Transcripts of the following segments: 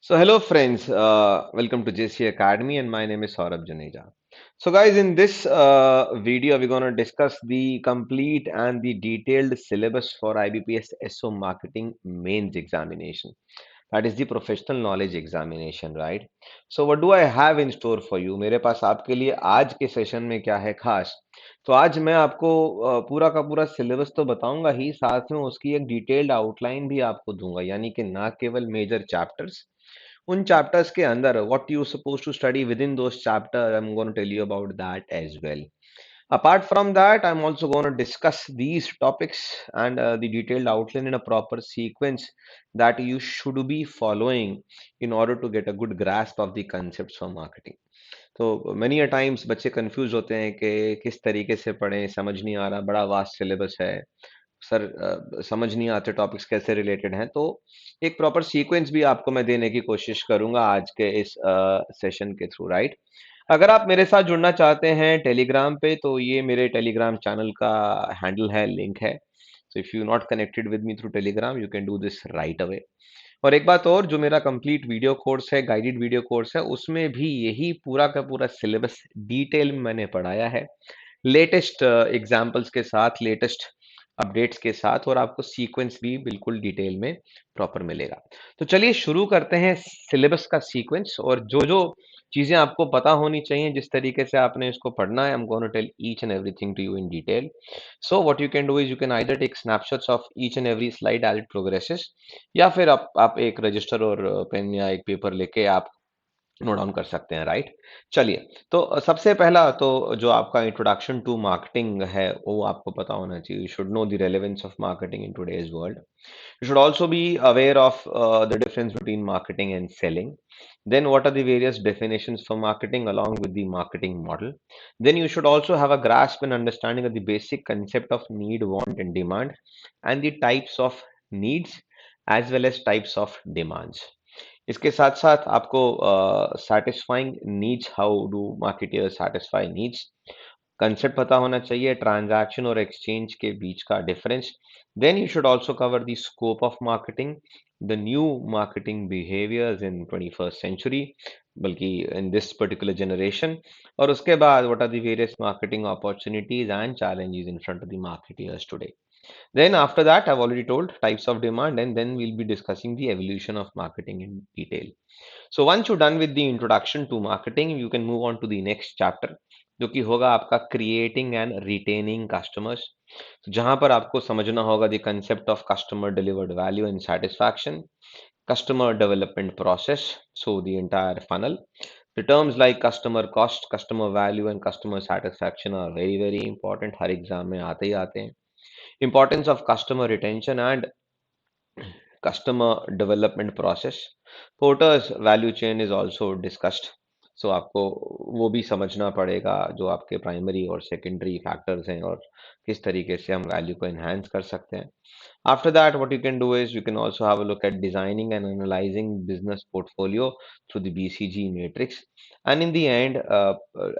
So hello friends, welcome to JC Academy and my name is Saurabh Janeja. So guys, in this video we're going to discuss the complete and the detailed syllabus for IBPS SO Marketing Mains Examination. That is the Professional Knowledge Examination, right? So what do I have in store for you? मेरे पास आपके लिए आज के session में क्या है खास? तो आज मैं आपको पूरा का पूरा सिलेबस तो बताऊंगा ही, साथ में उसकी एक डिटेल्ड आउटलाइन भी आपको दूंगा, यानी कि ना केवल मेजर चैप्टर्स, उन चैप्टर्स के अंदर what you suppose to study with in those chapter, I am going to tell you about that as well. Apart from that, I'm also going to discuss these topics and the detailed outline in a proper sequence that you should be following in order to get a good grasp of the concepts for marketing. तो many a times बच्चे confuse होते हैं कि किस तरीके से पढ़ें, समझ नहीं आ रहा, बड़ा वास्ट सिलेबस है सर, समझ नहीं आते टॉपिक्स कैसे रिलेटेड हैं. तो एक प्रॉपर सीक्वेंस भी आपको मैं देने की कोशिश करूंगा आज के इस सेशन के थ्रू, राइट. अगर आप मेरे साथ जुड़ना चाहते हैं टेलीग्राम पे, तो ये मेरे टेलीग्राम चैनल का हैंडल है, लिंक है. So if you not connected with me through Telegram, you can do this right away. और एक बात और, जो मेरा कंप्लीट वीडियो कोर्स है, गाइडेड वीडियो कोर्स है, उसमें भी यही पूरा का पूरा सिलेबस डिटेल में मैंने पढ़ाया है, लेटेस्ट एग्जाम्पल्स के साथ, लेटेस्ट अपडेट्स के साथ, और आपको सीक्वेंस भी बिल्कुल डिटेल में प्रॉपर मिलेगा. तो चलिए शुरू करते हैं सिलेबस का सीक्वेंस, और जो जो चीजें आपको पता होनी चाहिए, जिस तरीके से आपने इसको पढ़ना है, I am going to tell each and everything to you in detail. So what you can do is you can either take snapshots of each and every slide as it progresses, या फिर आप एक register और pen या एक paper लेके आप note down कर सकते हैं, राइट. चलिए, तो सबसे पहला तो जो आपका इंट्रोडक्शन टू मार्केटिंग है, वो आपको पता होना चाहिए. You should know the relevance of marketing in today's world. You should also be aware of the difference between marketing and selling. Then, what are the various definitions for marketing along with the marketing model? Then, you should also have a grasp and understanding of the basic concept of need, want, and demand, and the types of needs as well as types of demands. इसके साथ साथ आपको satisfying needs, how do marketers satisfy needs, concept पता होना चाहिए, transaction और exchange के बीच का difference. Then you should also cover the scope of marketing, the new marketing behaviours in 21st century, बल्कि इन दिस पर्टिकुलर जनरेशन. और उसके बाद what are the various marketing opportunities and challenges in front of the marketers today. Then after that, I've already told types of demand, and then we'll be discussing the evolution of marketing in detail. So once you're done with the introduction to marketing, you can move on to the next chapter, जो कि होगा आपका creating and retaining customers, जहां पर आपको समझना होगा the concept of customer delivered value and satisfaction, customer development process, so the entire funnel. The terms like customer cost, customer value and customer satisfaction are very very important. Her exam में आते ही आते हैं. Importance of customer retention and customer development process. Porter's value chain is also discussed. So आपको वो भी समझना पड़ेगा, जो आपके प्राइमरी और सेकेंडरी फैक्टर्स हैं और किस तरीके से हम वैल्यू को एनहांस कर सकते हैं. After that, what you can do is you can also have a look at designing and analyzing business portfolio through the BCG matrix. And in the end,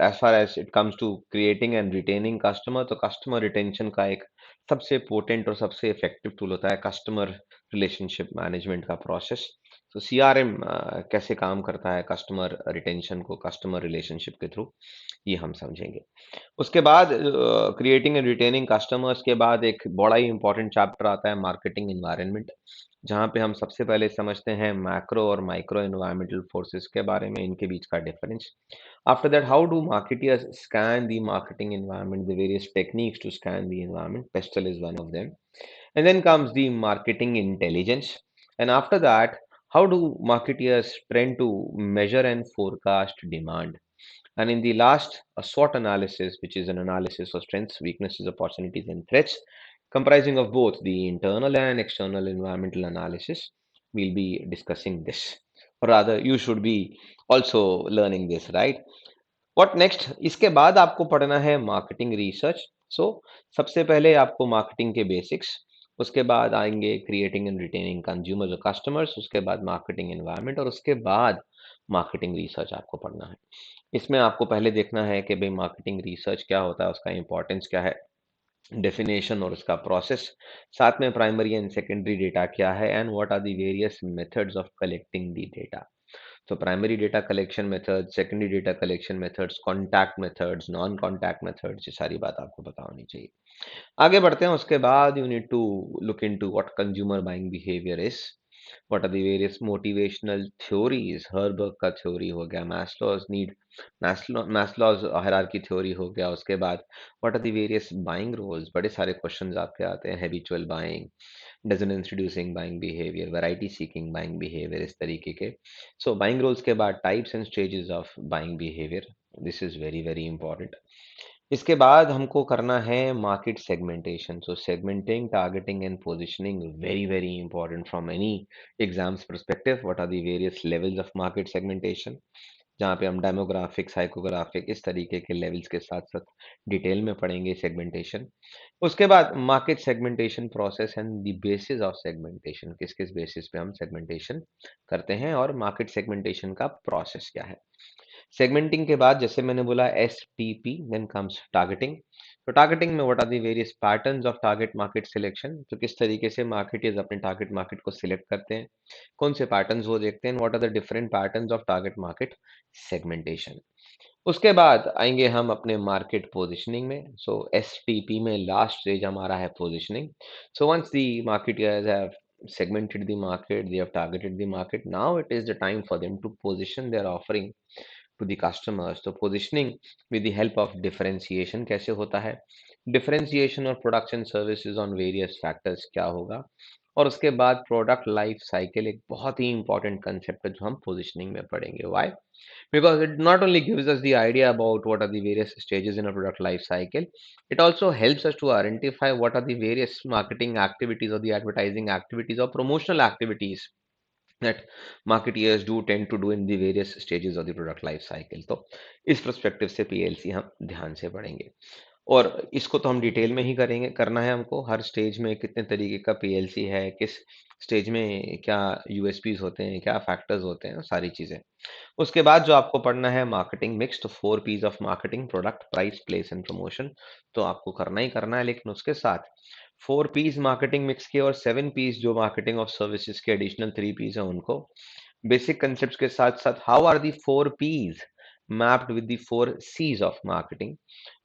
as far as it comes to creating and retaining customer, तो customer retention का एक सबसे potent और सबसे effective tool होता है customer relationship management का process. तो सीआरएम कैसे काम करता है कस्टमर रिटेंशन को कस्टमर रिलेशनशिप के थ्रू, ये हम समझेंगे. उसके बाद क्रिएटिंग एंड रिटेनिंग कस्टमर्स के बाद एक बड़ा ही इंपॉर्टेंट चैप्टर आता है मार्केटिंग इन्वायरमेंट, जहाँ पे हम सबसे पहले समझते हैं मैक्रो और माइक्रो एनवायरमेंटल फोर्सेस के बारे में, इनके बीच का difference. After that, how do marketers scan the marketing environment, the various techniques to scan the environment? Pestle is one of them. And then comes the marketing intelligence. And after that, how do marketers trend to measure and forecast demand? And in the last, a SWOT analysis, which is an analysis of strengths, weaknesses, opportunities, and threats, comprising of both the internal and external environmental analysis. We'll be discussing this. Or rather, you should be also learning this, right? What next, इसके बाद आपको पढ़ना है marketing research. सो सबसे पहले आपको marketing के basics, उसके बाद आएंगे क्रिएटिंग एंड रिटेनिंग कंज्यूमर्स और कस्टमर्स, उसके बाद मार्केटिंग एनवायरनमेंट, और उसके बाद मार्केटिंग रिसर्च आपको पढ़ना है. इसमें आपको पहले देखना है कि भाई मार्केटिंग रिसर्च क्या होता है, उसका इंपॉर्टेंस क्या है, डेफिनेशन और उसका प्रोसेस, साथ में प्राइमरी एंड सेकेंडरी डेटा क्या है, and what are the various methods of collecting the data. तो primary data collection method, secondary data collection methods, contact methods, non contact methods, ये सारी बात आपको पता होनी चाहिए। आगे बढ़ते हैं, उसके बाद you need to look into what consumer buying behaviour is, what are the various motivational theories, Herzberg का थ्योरी हो गया, Maslow's need, Maslow's hierarchy theory हो गया। उसके बाद what are the various buying roles, बड़े सारे क्वेश्चंस आपके आते हैं, habitual buying, dozen introducing buying behaviour, variety seeking buying behaviour, इस तरीके के। सो बाइंग रोल्स के बाद types and stages of buying behaviour, this is very very important. इसके बाद हमको करना है market segmentation. So segmenting, targeting and positioning, very very important from any exams perspective. What are the various levels of market segmentation, जहाँ पे हम demographic, psychographic, इस तरीके के लेवल्स के साथ साथ डिटेल में पढ़ेंगे सेगमेंटेशन। उसके बाद market segmentation process and the basis of segmentation, किस किस बेसिस पे हम सेगमेंटेशन करते हैं और मार्केट सेगमेंटेशन का प्रोसेस क्या है। सेगमेंटिंग के बाद जैसे मैंने बोला STP, देन कम्स टारगेटिंग। तो टारगेटिंग में what are the various patterns of target market selection, तो किस तरीके से मार्केटर्स अपने टारगेट मार्केट को सिलेक्ट करते हैं, कौन से पैटर्न्स वो देखते हैं, what are the different patterns of target market segmentation. उसके बाद आएंगे हम अपने मार्केट पोजिशनिंग में। सो STP में लास्ट स्टेज हमारा है positioning. So once the marketers have segmented the market, they have targeted the market, now it is the time for them to position their offering to the customers। तो positioning with the help of differentiation कैसे होता है, differentiation और production services on various factors क्या होगा, और उसके बाद प्रोडक्ट लाइफ साइकिल, एक बहुत ही इंपॉर्टेंट कंसेप्ट है जो हम पोजिशनिंग में पढ़ेंगे। Why? Because it not only gives us the idea about what are the various stages in a product life cycle, it also helps us to identify what are the various marketing activities or the advertising activities or promotional activities that marketeers do tend to do in the various stages of the product life cycle। तो इस perspective से PLC हम ध्यान से पढ़ेंगे, और इसको तो हम डिटेल में ही करेंगे, करना है हमको। हर स्टेज में कितने तरीके का PLC है, किस स्टेज में क्या USPs होते हैं, क्या फैक्टर्स होते हैं, सारी चीजें। उसके बाद जो आपको पढ़ना है मार्केटिंग मिक्स, तो 4 P's of marketing, product, price, place and promotion, तो आपको करना ही करना है। लेकिन उसके साथ 4 P's मार्केटिंग मिक्स के और 7 P's जो मार्केटिंग ऑफ सर्विसेज के एडिशनल 3 P's है उनको बेसिक कंसेप्ट के साथ साथ how are the 4 P's mapped with the 4 C's of marketing,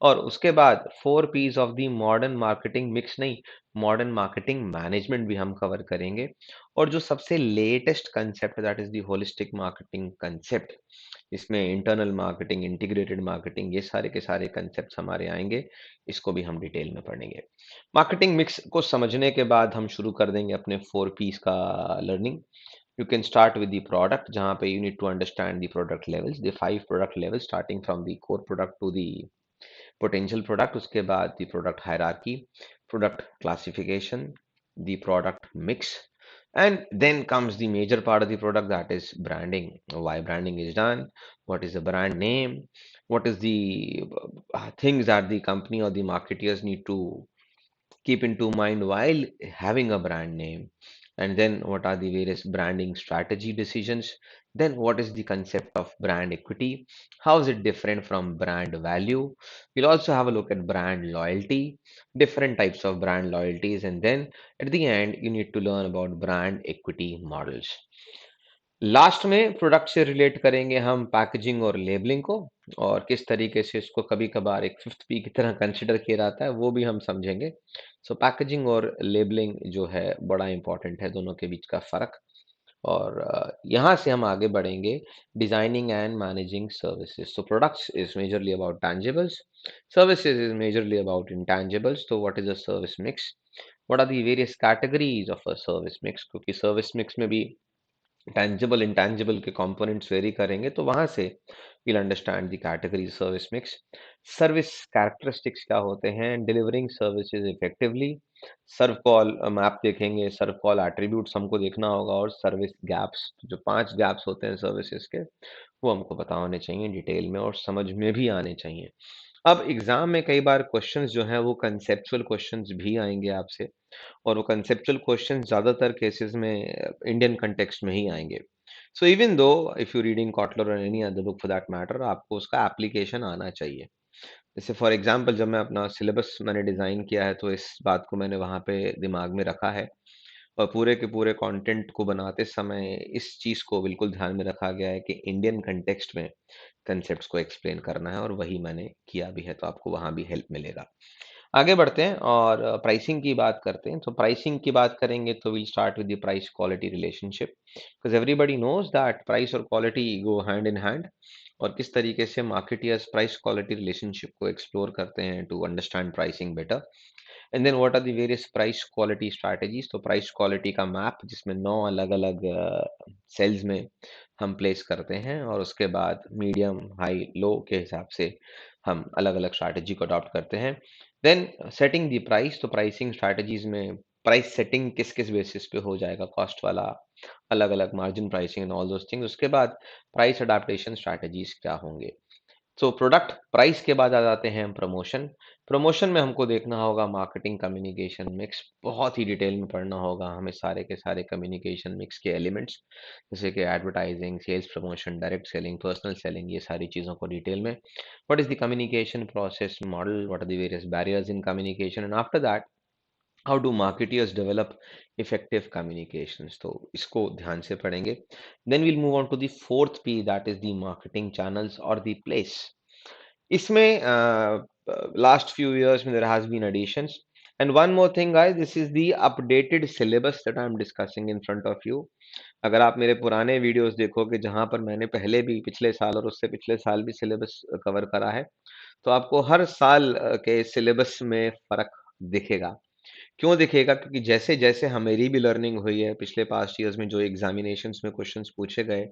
और उसके बाद 4 P's of the modern marketing mix नहीं, मॉडर्न मार्केटिंग मैनेजमेंट भी हम कवर करेंगे। और जो सबसे latest concept that is the holistic marketing concept, इसमें इंटरनल मार्केटिंग, इंटीग्रेटेड मार्केटिंग, ये सारे के सारे कंसेप्ट हमारे आएंगे, इसको भी हम डिटेल में पढ़ेंगे। मार्केटिंग मिक्स को समझने के बाद हम शुरू कर देंगे अपने 4 P's का learning. You can start with the product, जहाँ पे you need to understand the product levels, the 5 product levels starting from the core product to the potential product। उसके बाद the product hierarchy, product classification, the product mix, and then comes the major part of the product, that is branding. Why branding is done, what is the brand name, what is the things that the company or the marketeers need to keep into mind while having a brand name, and then what are the various branding strategy decisions, then what is the concept of brand equity, how is it different from brand value. We'll also have a look at brand loyalty, different types of brand loyalties, and then at the end you need to learn about brand equity models। Last में product से relate करेंगे हम packaging और labelling को, और किस तरीके से इसको कभी कभार एक 5th P की तरह कंसिडर किया जाता है, वो भी हम समझेंगे। सो पैकेजिंग और लेबलिंग जो है बड़ा इंपॉर्टेंट है, दोनों के बीच का फर्क। और यहाँ से हम आगे बढ़ेंगे डिजाइनिंग एंड मैनेजिंग सर्विसेज। तो products is majorly about tangibles, services is majorly about intangibles. तो what is a service mix, what are the various categories of a service mix, क्योंकि सर्विस मिक्स में भी टैंजिबल इंटैंजिबल के components vary करेंगे, तो वहां से will understand the category service mix. Service characteristics क्या होते हैं, delivering services effectively, SERVQUAL map देखेंगे, सर्व कॉल एट्रीब्यूट्स हमको देखना होगा, और सर्विस गैप्स, जो 5 गैप्स होते हैं सर्विसेज के, वो हमको पता होने चाहिए डिटेल में और समझ में भी आने चाहिए। अब एग्जाम में कई बार क्वेश्चंस जो हैं वो कंसेप्चुअल क्वेश्चंस भी आएंगे आपसे, और वो कंसेप्चुअल क्वेश्चन ज़्यादातर केसेस में इंडियन कंटेक्स्ट में ही आएंगे। So even though if you reading Kotler और any other book for that matter, आपको उसका एप्लीकेशन आना चाहिए। जैसे फॉर एग्जांपल जब मैं अपना सिलेबस मैंने डिज़ाइन किया है, तो इस बात को मैंने वहाँ पे दिमाग में रखा है। और पूरे के पूरे कंटेंट को बनाते समय इस चीज़ को बिल्कुल ध्यान में रखा गया है कि इंडियन कंटेक्स्ट में कंसेप्ट्स को एक्सप्लेन करना है और वही मैंने किया भी है, तो आपको वहाँ भी हेल्प मिलेगा। आगे बढ़ते हैं और प्राइसिंग की बात करते हैं। तो प्राइसिंग की बात करेंगे तो we'll start with the price quality relationship, because everybody knows that price और quality go hand in hand. और किस तरीके से मार्केटियर्स प्राइस क्वालिटी रिलेशनशिप को एक्सप्लोर करते हैं to understand pricing better. And then what are the various price quality strategies. तो price quality का मैप जिसमें 9 अलग-अलग सेल्स में हम प्लेस करते हैं और उसके बाद मीडियम, हाई, लो के हिसाब से हम अलग-अलग स्ट्रैटेजी को अडॉप्ट करते हैं। Then setting the price. तो प्राइसिंग स्ट्रैटेजीज में प्राइस सेटिंग किस-किस बेसिस पे हो जाएगा, कॉस्ट वाला, अलग-अलग margin pricing and all those things. उसके बाद प्राइस एडाप्टेशन स्ट्रैटेजीज क्या होंगे। सो प्रोडक्ट प्राइस के बाद आ जाते हैं हम प्रमोशन। प्रमोशन में हमको देखना होगा मार्केटिंग कम्युनिकेशन मिक्स, बहुत ही डिटेल में पढ़ना होगा हमें सारे के सारे कम्युनिकेशन मिक्स के एलिमेंट्स, जैसे कि advertising, sales promotion, direct selling, personal selling, ये सारी चीज़ों को डिटेल में। What is the communication process model, what are the various barriers in communication, and after that how do marketers develop effective communications. तो इसको ध्यान से पढ़ेंगे। Then will move on to the fourth P, that is the marketing channels और the place. इसमें last few years में there has been additions. And one more thing guys, this is the updated syllabus that I am discussing in front of you. अगर आप मेरे पुराने videos देखोगे जहां पर मैंने पहले भी पिछले साल और उससे पिछले साल भी सिलेबस कवर करा है, तो आपको हर साल के सिलेबस में फर्क दिखेगा। क्यों दिखेगा? क्योंकि जैसे-जैसे मेरी भी लर्निंग हुई है पिछले पास्ट ईयर्स में, जो एग्जामिनेशंस में क्वेश्चंस पूछे गए,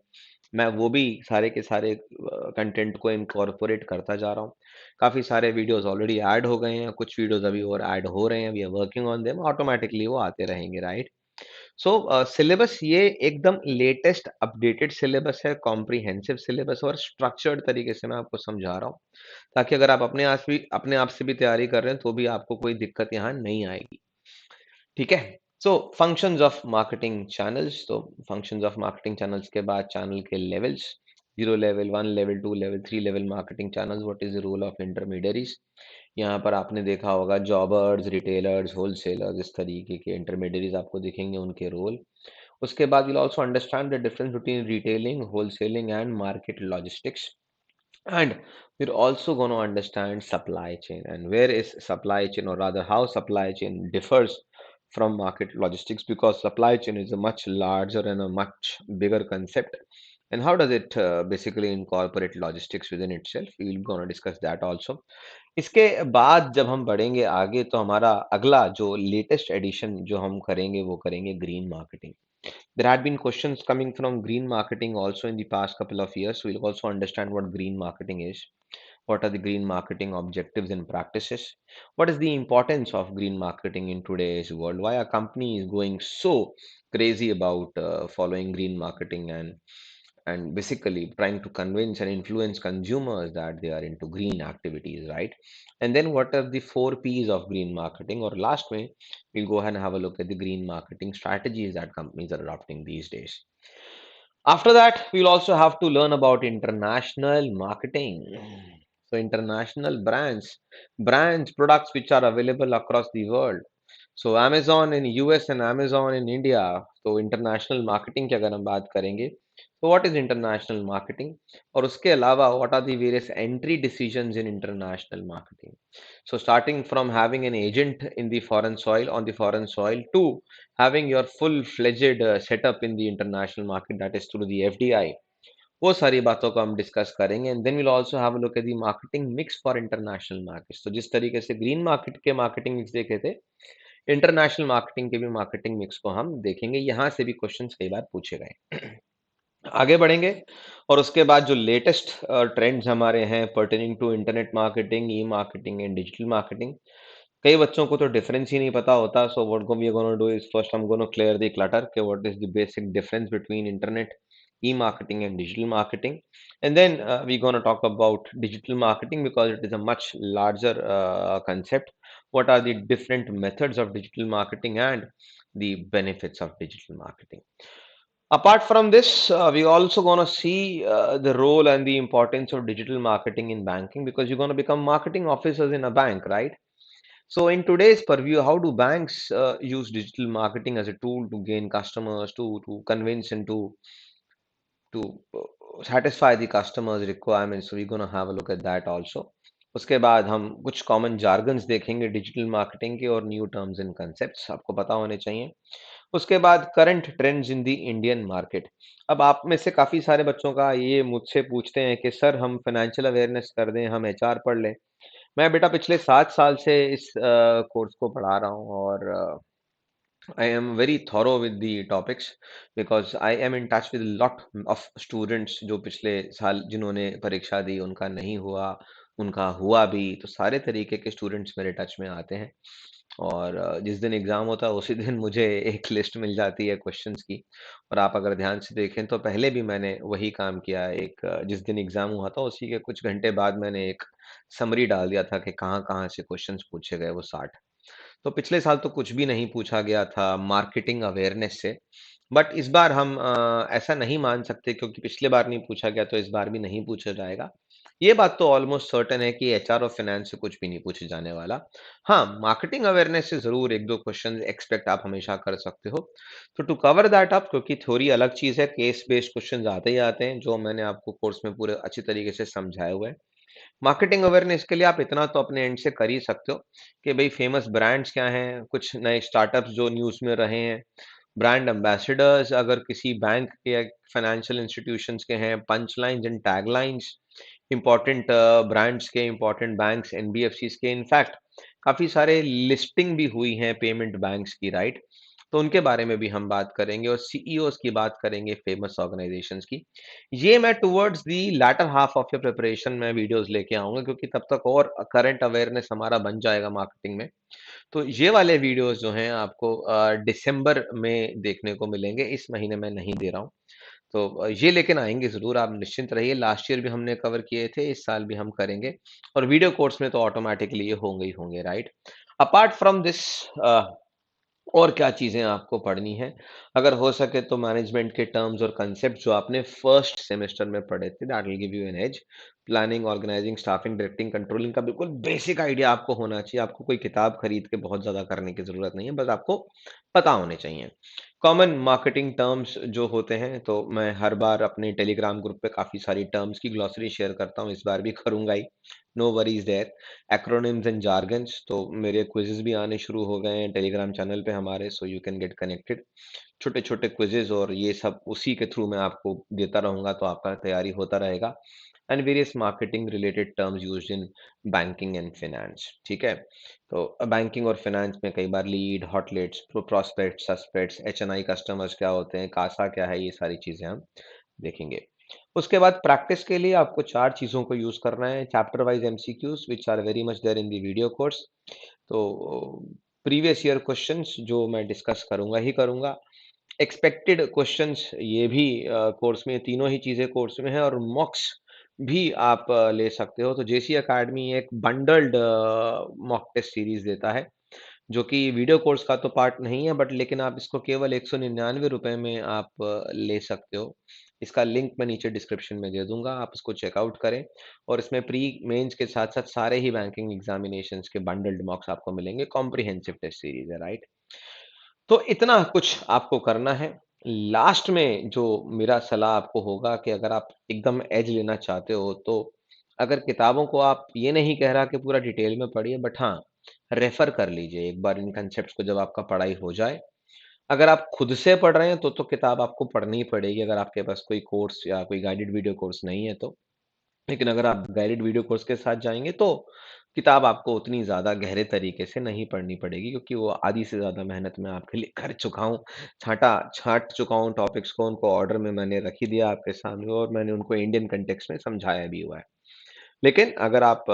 मैं वो भी सारे के सारे कंटेंट को इनकॉर्पोरेट करता जा रहा हूँ। काफ़ी सारे वीडियोज़ ऑलरेडी ऐड हो गए हैं, कुछ वीडियोज़ अभी और ऐड हो रहे हैं, we are working on them, automatically वो आते रहेंगे, राइट? सो सिलेबस ये एकदम लेटेस्ट अपडेटेड सिलेबस है, कॉम्प्रिहेंसिव सिलेबस, और स्ट्रक्चर्ड तरीके से मैं आपको समझा रहा हूँ, ताकि अगर आप अपने आप से भी तैयारी कर रहे हैं, तो भी आपको कोई दिक्कत यहाँ नहीं आएगी। ठीक है। So functions of marketing channels. तो फंक्शंस ऑफ मार्केटिंग चैनल्स के बाद चैनल के levels, zero level, one level, two level, three level marketing channels, what is the role of intermediaries. यहाँ पर आपने देखा होगा जॉबर्स, रिटेलर्स, होलसेलर्स, इस तरीके के इंटरमीडियरीज आपको दिखेंगे, उनके रोल। उसके बाद will also understand the difference between retailing, wholesaling and market logistics. And we're also going to understand supply chain, and where is supply chain, or rather how supply chain differs from market logistics, because supply chain is a much larger and a much bigger concept. And how does it basically incorporate logistics within itself? We're going to discuss that also. इसके बाद जब हम बढ़ेंगे आगे, तो हमारा अगला जो लेटेस्ट एडिशन जो हम करेंगे वो करेंगे green marketing. There had been questions coming from green marketing also in the past couple of years. We'll also understand what green marketing is. What are the green marketing objectives and practices? What is the importance of green marketing in today's world? Why a company is going so crazy about following green marketing, and basically trying to convince and influence consumers that they are into green activities, right? And then what are the four P's of green marketing? Or last way, we'll go ahead and have a look at the green marketing strategies that companies are adopting these days. After that, we'll also have to learn about international marketing. So international brands, products which are available across the world. So Amazon in US and Amazon in India. तो international marketing की अगर हम बात करेंगे, so what is international marketing? और उसके अलावा what are the various entry decisions in international marketing? So starting from having an agent in the foreign soil, on the foreign soil, to having your full-fledged setup in the international market, that is through the FDI, वो सारी बातों को हम discuss करेंगे। And then will also have a look at the marketing mix for international markets. तो जिस तरीके से ग्रीन मार्केट के मार्केटिंग मिक्स देखे थे, इंटरनेशनल मार्केटिंग के भी मार्केटिंग मिक्स को हम देखेंगे। यहाँ से भी क्वेश्चंस कई बार पूछे गए। आगे बढ़ेंगे और उसके बाद जो लेटेस्ट ट्रेंड्स हमारे हैं pertaining to internet marketing, E marketing and digital marketing. कई बच्चों को तो डिफरेंस ही नहीं पता होता। So what we are gonna do is first I am gonna clear the clutter कि what is the basic difference between internet, e-marketing and digital marketing. And then we're going to talk about digital marketing because it is a much larger concept. What are the different methods of digital marketing and the benefits of digital marketing? Apart from this, we're also going to see the role and the importance of digital marketing in banking, because you're going to become marketing officers in a bank, right? So in today's purview, how do banks use digital marketing as a tool to gain customers, to convince and to satisfy the customers' requirements? So we're gonna have a look at that also. उसके बाद हम कुछ common jargons देखेंगे digital marketing के और new terms and concepts आपको पता होने चाहिए। उसके बाद current trends in the Indian market. अब आप में से काफ़ी सारे बच्चों का ये मुझसे पूछते हैं कि सर हम फाइनेंशियल अवेयरनेस कर दें, हम एचआर पढ़ लें। मैं बेटा पिछले 7 साल से इस कोर्स को पढ़ा रहा हूँ और I am very thorough with the topics because I am in touch with a lot of students जो पिछले साल जिन्होंने परीक्षा दी उनका नहीं हुआ, उनका हुआ भी, तो सारे तरीके के स्टूडेंट्स मेरे टच में आते हैं और जिस दिन एग्ज़ाम होता है उसी दिन मुझे एक लिस्ट मिल जाती है क्वेश्चंस की और आप अगर ध्यान से देखें तो पहले भी मैंने वही काम किया है। एक जिस दिन एग्ज़ाम हुआ था उसी के कुछ घंटे बाद मैंने एक समरी डाल दिया था कि कहाँ-कहाँ से क्वेश्चंस पूछे गए वो 60। तो पिछले साल तो कुछ भी नहीं पूछा गया था मार्केटिंग अवेयरनेस से। बट इस बार हम ऐसा नहीं मान सकते क्योंकि पिछले बार नहीं पूछा गया तो इस बार भी नहीं पूछा जाएगा। ये बात तो ऑलमोस्ट सर्टेन है कि एचआर और फाइनेंस से कुछ भी नहीं पूछे जाने वाला। हाँ, मार्केटिंग अवेयरनेस से ज़रूर 1-2 क्वेश्चन एक्सपेक्ट आप हमेशा कर सकते हो। तो टू कवर दैट अप क्योंकि थ्योरी अलग चीज़ है, केस बेस्ड क्वेश्चन्स आते ही आते हैं जो मैंने आपको कोर्स में पूरे अच्छी तरीके से समझाए हुए हैं। मार्केटिंग अवेयरनेस के लिए आप इतना तो अपने एंड से कर ही सकते हो कि भाई फेमस ब्रांड्स क्या हैं, कुछ नए स्टार्टअप्स जो न्यूज़ में रहे हैं, ब्रांड एम्बेसडर्स अगर किसी बैंक के या फाइनेंशियल इंस्टीट्यूशंस के हैं, punch lines and tag lines, important brands के, इम्पोर्टेंट बैंक्स, एनबीएफसीज के, इनफैक्ट काफ़ी सारे लिस्टिंग भी हुई हैं पेमेंट बैंक्स की, राइट? तो उनके बारे में भी हम बात करेंगे और सीईओज की बात करेंगे फेमस ऑर्गेनाइजेशंस की। ये मैं towards the latter half of your preparation में वीडियोस लेके आऊँगा क्योंकि तब तक और करंट अवेयरनेस हमारा बन जाएगा मार्केटिंग में। तो ये वाले वीडियोस जो हैं आपको दिसंबर में देखने को मिलेंगे, इस महीने में नहीं दे रहा हूँ। तो ये लेकिन आएँगे ज़रूर, आप निश्चिंत रहिए। लास्ट ईयर भी हमने कवर किए थे, इस साल भी हम करेंगे और वीडियो कोर्स में तो ऑटोमैटिकली ये होंगे ही होंगे, राइट? अपार्ट फ्रॉम दिस और क्या चीज़ें आपको पढ़नी हैं? अगर हो सके तो मैनेजमेंट के टर्म्स और कांसेप्ट जो आपने फर्स्ट सेमेस्टर में पढ़े थे, that will give you an edge. Planning, organising, staffing, directing, controlling का बिल्कुल बेसिक आइडिया आपको होना चाहिए। आपको कोई किताब खरीद के बहुत ज़्यादा करने की ज़रूरत नहीं है, बस आपको पता होने चाहिए। कॉमन मार्केटिंग टर्म्स जो होते हैं, तो मैं हर बार अपने टेलीग्राम ग्रुप पे काफ़ी सारी टर्म्स की ग्लॉसरी शेयर करता हूँ, इस बार भी करूँगा ही। No worries there. Acronyms and jargons तो मेरे क्विज़ेस भी आने शुरू हो गए हैं टेलीग्राम चैनल पे हमारे, so you can get connected. छोटे-छोटे क्विज़ेस और ये सब उसी के थ्रू मैं आपको देता रहूँगा, तो आपका तैयारी होता रहेगा। And various marketing related terms used in banking and finance, ठीक है? तो बैंकिंग और फाइनेंस में कई बार lead, hot leads, prospects, suspects, HNI customers क्या होते हैं, कासा क्या है, ये सारी चीज़ें हम देखेंगे। उसके बाद प्रैक्टिस के लिए आपको 4 चीज़ों को यूज़ करना है, chapter wise MCQs which are very much there in the video course. तो प्रीवियस ईयर क्वेश्चंस जो मैं डिस्कस करूँगा ही करूँगा। एक्सपेक्टेड क्वेश्चंस ये भी कोर्स में तीनों ही चीज़ें कोर्स में हैं और मॉक्स भी आप ले सकते हो। तो जेसी अकेडमी एक बंडल्ड मॉक टेस्ट सीरीज़ देता है। जो कि वीडियो कोर्स का तो पार्ट नहीं है बट लेकिन आप इसको केवल ₹199 में आप ले सकते हो। इसका लिंक मैं नीचे डिस्क्रिप्शन में दे दूँगा, आप इसको चेकआउट करें और इसमें प्री मेंस के साथ-साथ सारे ही बैंकिंग एग्ज़ामिनेशंस के बंडल्ड मॉक्स आपको मिलेंगे, कॉम्प्रिहेंसिव टेस्ट सीरीज़ है, राइट? तो इतना कुछ आपको करना है। लास्ट में जो मेरा सलाह आपको होगा कि अगर आप एकदम एज लेना चाहते हो, तो अगर किताबों को आप ये नहीं कह रहा कि पूरा डिटेल में पढ़िए, बट हाँ, रेफ़र कर लीजिए एक बार इन कॉन्सेप्ट्स को जब आपका पढ़ाई हो जाए। अगर आप खुद से पढ़ रहे हैं, तो किताब आपको पढ़नी ही पड़ेगी अगर आपके पास कोई कोर्स या कोई गाइडेड वीडियो कोर्स नहीं है तो। लेकिन अगर आप गाइडेड वीडियो कोर्स के साथ जाएँगे तो किताब आपको उतनी ज़्यादा गहरे तरीके से नहीं पढ़नी पड़ेगी क्योंकि वो आधी से ज़्यादा मेहनत मैं आपके लिए कर चुका हूँ। छाँट चुका हूँ टॉपिक्स को, उनको ऑर्डर में मैंने रख ही दिया आपके सामने और मैंने उनको इंडियन कॉन्टेक्स्ट में समझाया भी हुआ है। लेकिन अगर आप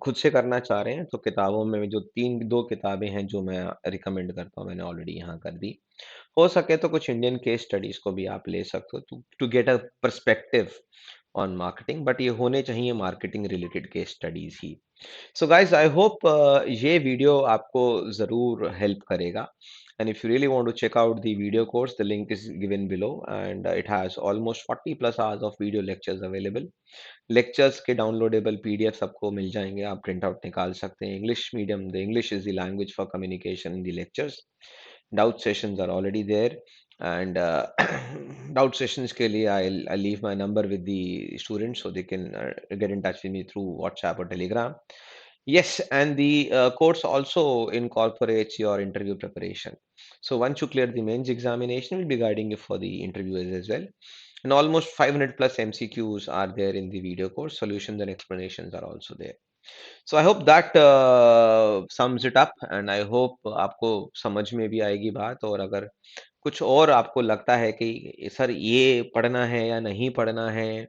खुद से करना चाह रहे हैं तो किताबों में जो 2 किताबें हैं जो मैं रिकमेंड करता हूँ, मैंने ऑलरेडी यहाँ कर दी। हो सके तो कुछ इंडियन केस स्टडीज़ को भी आप ले सकते हो to get a perspective on marketing but ये होने चाहिए मार्केटिंग रिलेटेड केस स्टडीज़ ही। सो गाइस आई होप ये वीडियो आपको ज़रूर हेल्प करेगा And if you really want to check out the video course, the link is given below, and it has almost 40 plus hours of video lectures available. Lectures के downloadable PDF आपको मिल जाएंगे, आप print out निकाल सकते हैं. English medium, the English is the language for communication in the lectures. Doubt sessions are already there, and doubt sessions के लिए I leave my number with the students so they can get in touch with me through WhatsApp or Telegram. Yes, and the course also incorporates your interview preparation. So once you clear the mains examination, we'll be guiding you for the interviews as well. And almost 500 plus MCQs are there in the video course. Solutions and explanations are also there. So I hope that sums it up, and I hope आपको समझ में भी आएगी बात. और अगर कुछ और आपको लगता है कि सर ये पढ़ना है या नहीं पढ़ना है,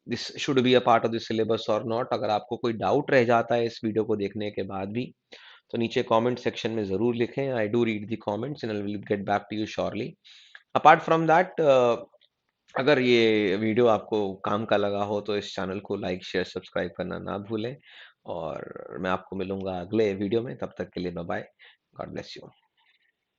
this should be a part of the syllabus और नॉट, अगर आपको कोई डाउट रह जाता है इस वीडियो को देखने के बाद भी, तो नीचे कमेंट सेक्शन में ज़रूर लिखें. I do read the comments and I will get back to you surely. Apart from that, अगर ये वीडियो आपको काम का लगा हो तो इस चैनल को लाइक शेयर सब्सक्राइब करना ना भूलें. और मैं आपको मिलूंगा अगले वीडियो में. तब तक के लिए bye bye. God bless you.